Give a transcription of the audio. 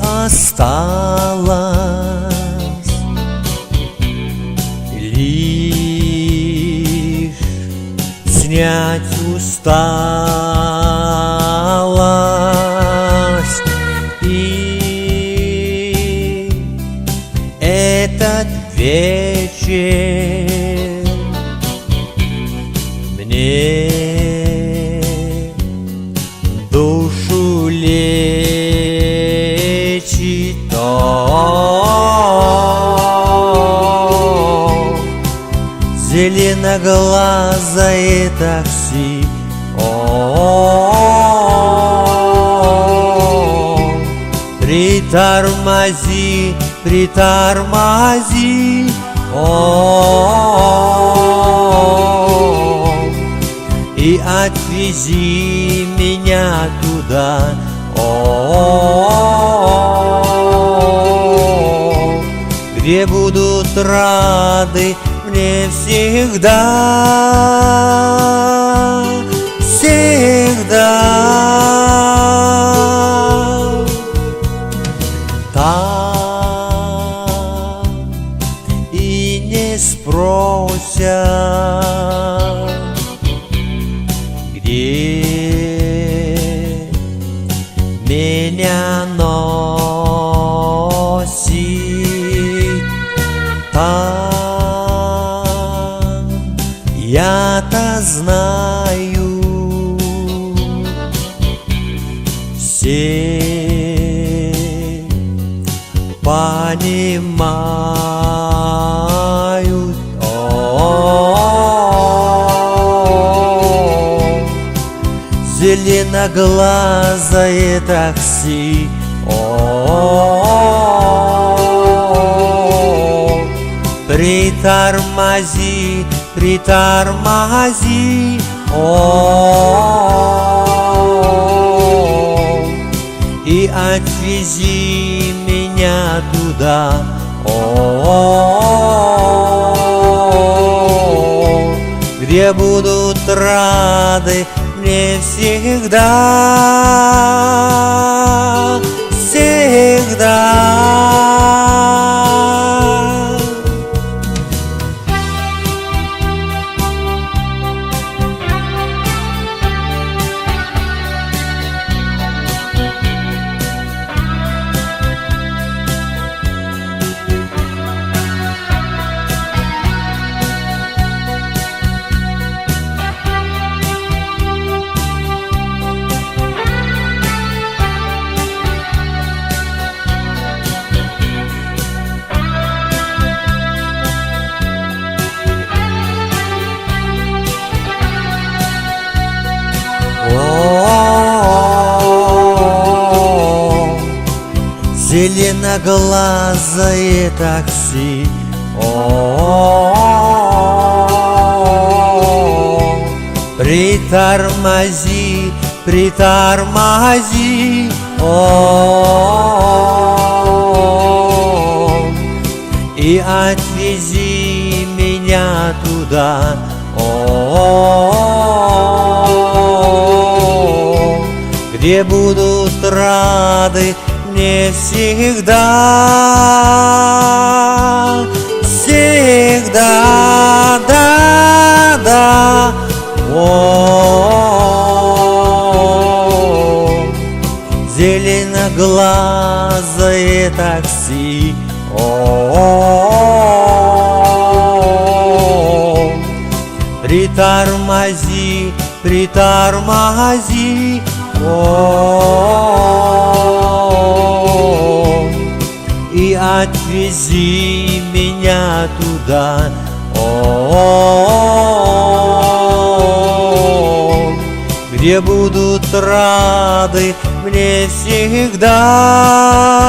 осталось лишь снять усталость. И этот вечер мне душу лечит. Зеленоглазое такси, притормози, притормози, и отвези меня туда, где будут рады мне всегда, всегда. Там и не спросят, где меня носит. Там я-то знаю, все понимают. Зеленоглазое такси, притормози, притормози, и отвези меня туда, где будут рады мне всегда, всегда. Зеленоглазое такси, притормози, притормози, и отвези меня туда, где будут рады мне всегда, всегда, да, да. Зеленоглазое такси, притормози, притормози, и отвези меня туда, где будут рады мне всегда.